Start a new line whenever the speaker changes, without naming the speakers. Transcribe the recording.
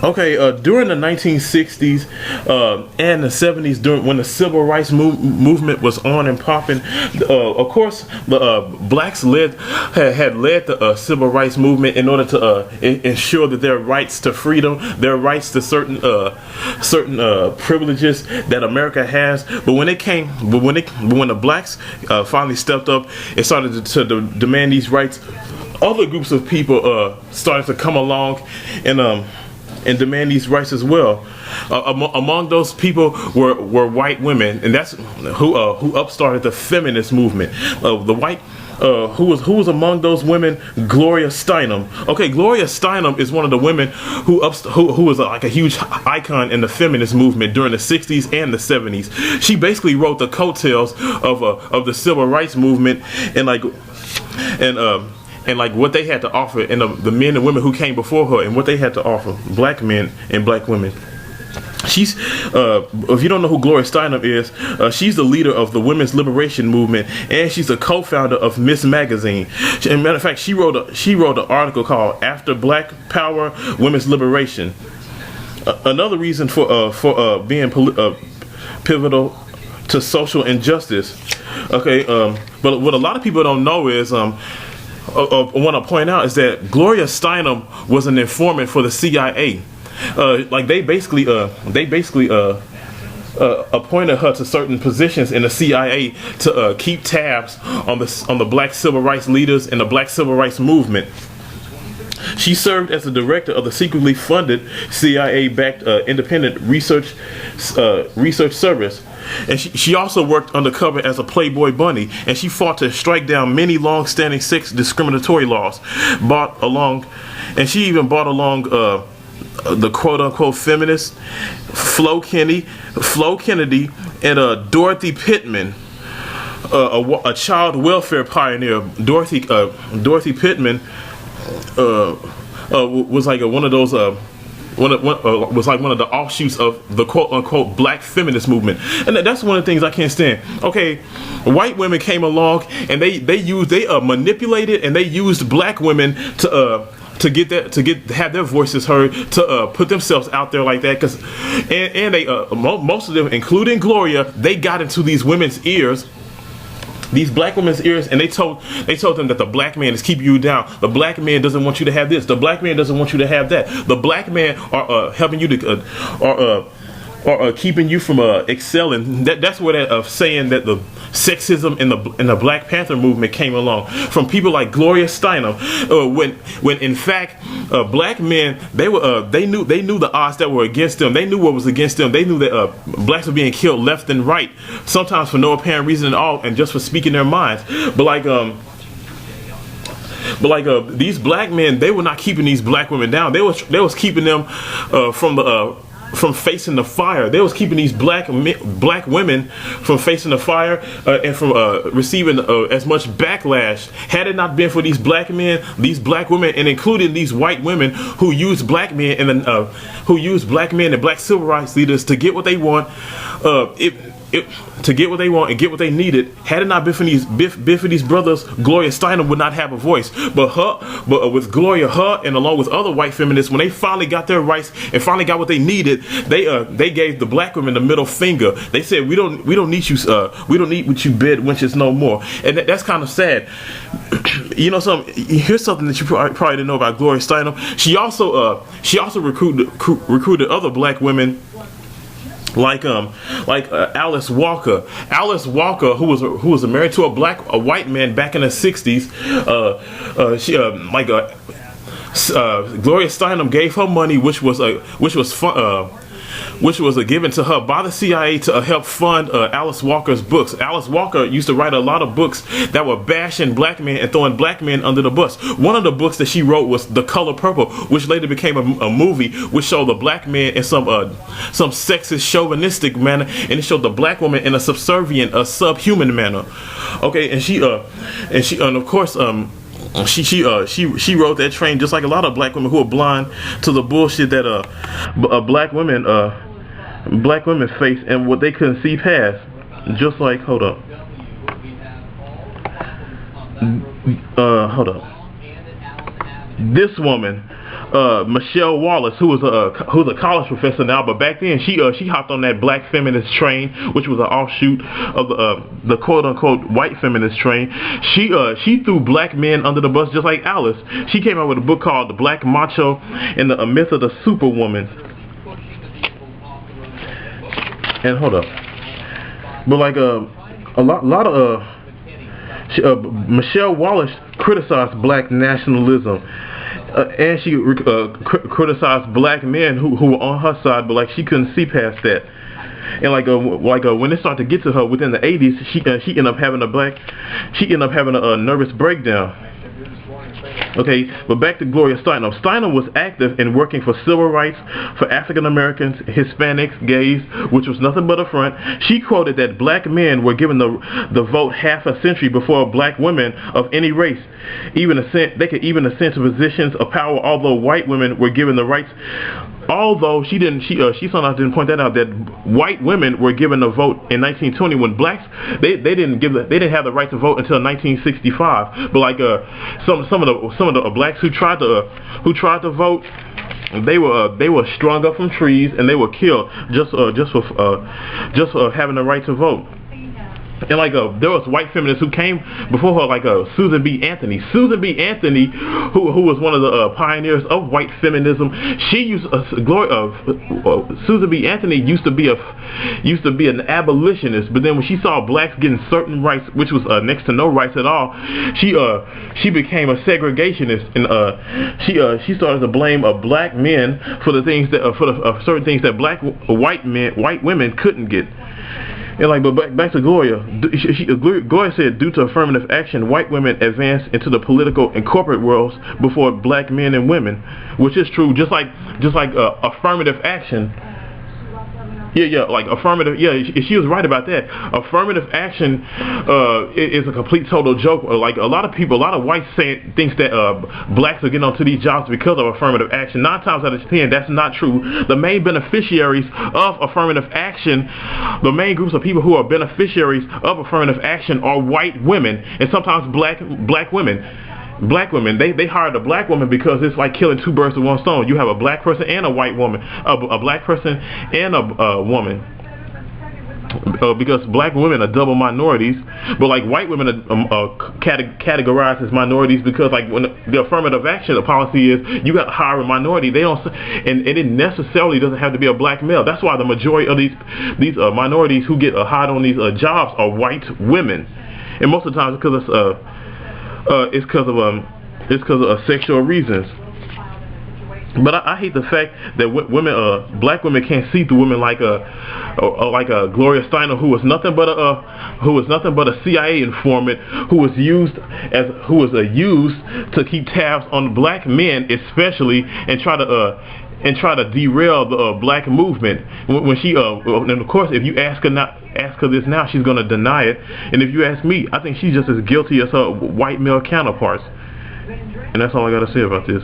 Okay, during the 1960s and the 70s, during when the civil rights movement was on and popping, of course, the blacks had led the civil rights movement in order to ensure that their rights to freedom, their rights to certain privileges that America has. But when when the blacks finally stepped up and started to demand these rights, other groups of people started to come along and demand these rights as well. Among those people were white women, and that's who upstarted the feminist movement. The white who was among those women? Gloria Steinem. Okay, Gloria Steinem is one of the women who was like a huge icon in the feminist movement during the 60s and the 70s. She basically wrote the coattails of the civil rights movement, and what they had to offer, and the men and women who came before her, and what they had to offer, black men and black women. She's, if you don't know who Gloria Steinem is, she's the leader of the women's liberation movement, and she's a co-founder of Miss Magazine. As a matter of fact, she wrote an article called "After Black Power, Women's Liberation." Another reason for being pivotal to social injustice. Okay, but what a lot of people don't know is want to point out is that Gloria Steinem was an informant for the CIA. They basically appointed her to certain positions in the CIA to keep tabs on the black civil rights leaders and the black civil rights movement. She served as the director of the secretly funded CIA-backed independent research service. And she also worked undercover as a Playboy bunny, and she fought to strike down many long-standing sex discriminatory laws. She even brought along the quote-unquote feminists Flo Kennedy, and Dorothy Pittman, a child welfare pioneer. Dorothy Pittman was like one of those. Was like one of the offshoots of the quote-unquote black feminist movement, and that's one of the things I can't stand. Okay, white women came along and they manipulated and they used black women to have their voices heard, to put themselves out there like that, and they most of them, including Gloria, they got into these women's ears. These black women's ears, and they told them that the black man is keeping you down. The black man doesn't want you to have this. The black man doesn't want you to have that. The black man are helping you to or keeping you from excelling. That's where that saying that the sexism in the Black Panther movement came along from people like Gloria Steinem. When in fact black men, they knew the odds that were against them. They knew what was against them. They knew that blacks were being killed left and right, sometimes for no apparent reason at all, and just for speaking their minds. But these black men, they were not keeping these black women down. They was keeping them from facing the fire. They was keeping these black women from facing the fire and from receiving as much backlash. Had it not been for these black men, these black women, and including these white women who used black men and black civil rights leaders to get what they want, to get what they want and get what they needed. Had it not been for these brothers, Gloria Steinem would not have a voice. But with Gloria, and along with other white feminists, when they finally got their rights and finally got what they needed, they gave the black women the middle finger. They said, we don't need you, we don't need what you bid wenches no more. And that's kind of sad. You know, here's something that you probably didn't know about Gloria Steinem. She also recruited other black women, like Alice Walker. Alice Walker, who was married to a white man back in the 60s. Gloria Steinem gave her money, which was given to her by the CIA to help fund Alice Walker's books. Alice Walker used to write a lot of books that were bashing black men and throwing black men under the bus. One of the books that she wrote was The Color Purple, which later became a movie, which showed the black man in some sexist, chauvinistic manner, and it showed the black woman in a subservient, subhuman manner. Okay, she wrote that train just like a lot of black women who are blind to the bullshit that black women face and what they couldn't see past. Just like, hold up. This woman, Michelle Wallace, who's a college professor now, but back then she hopped on that black feminist train, which was an offshoot of the quote unquote white feminist train. She threw black men under the bus just like Alice. She came out with a book called The Black Macho and the Myth of the Superwoman. And hold up, but like a lot of Michelle Wallace criticized black nationalism. And she criticized black men who were on her side, but like she couldn't see past that. And when it started to get to her within the 80s, she ended up having a nervous breakdown. Okay, but back to Gloria Steinem. Steinem was active in working for civil rights for African Americans, Hispanics, gays, which was nothing but a front. She quoted that black men were given the vote half a century before black women of any race. They could even ascend to positions of power, although white women were given the rights. Although she somehow didn't point that out, that white women were given the vote in 1920 when blacks they didn't have the right to vote until 1965. But like some of the blacks who tried to vote, they were strung up from trees and they were killed just for having the right to vote. And like there was white feminists who came before her, like Susan B. Anthony. Susan B. Anthony, who was one of the pioneers of white feminism. She used Susan B. Anthony used to be an abolitionist, but then when she saw blacks getting certain rights, which was next to no rights at all, she became a segregationist, and she started to blame black men for the things that certain things that white women couldn't get. And like, but back to Gloria. Gloria said, due to affirmative action, white women advanced into the political and corporate worlds before black men and women, which is true. Just like affirmative action. Like affirmative. Yeah, she was right about that. Affirmative action is a complete total joke. Like a lot of whites thinks that blacks are getting onto these jobs because of affirmative action. 9 times out of 10, that's not true. The main beneficiaries of affirmative action, the main groups of people who are beneficiaries of affirmative action are white women and sometimes black women. Black women, they hired a black woman because it's like killing 2 birds with 1 stone. You have a black person and a white woman, a black person and a woman. Because black women are double minorities, but like white women are categorized as minorities because like when the affirmative action policy is you got to hire a minority, they don't, and it necessarily doesn't have to be a black male. That's why the majority of these minorities who get hired on these jobs are white women, and most of the time it's because of sexual reasons. But I hate the fact that black women can't see through women like Gloria Steinem, who was nothing but a CIA informant who was used to keep tabs on black men, especially, and try to derail the black movement. When she and of course, if you ask her this now, she's gonna deny it. And if you ask me, I think she's just as guilty as her white male counterparts. And that's all I gotta say about this.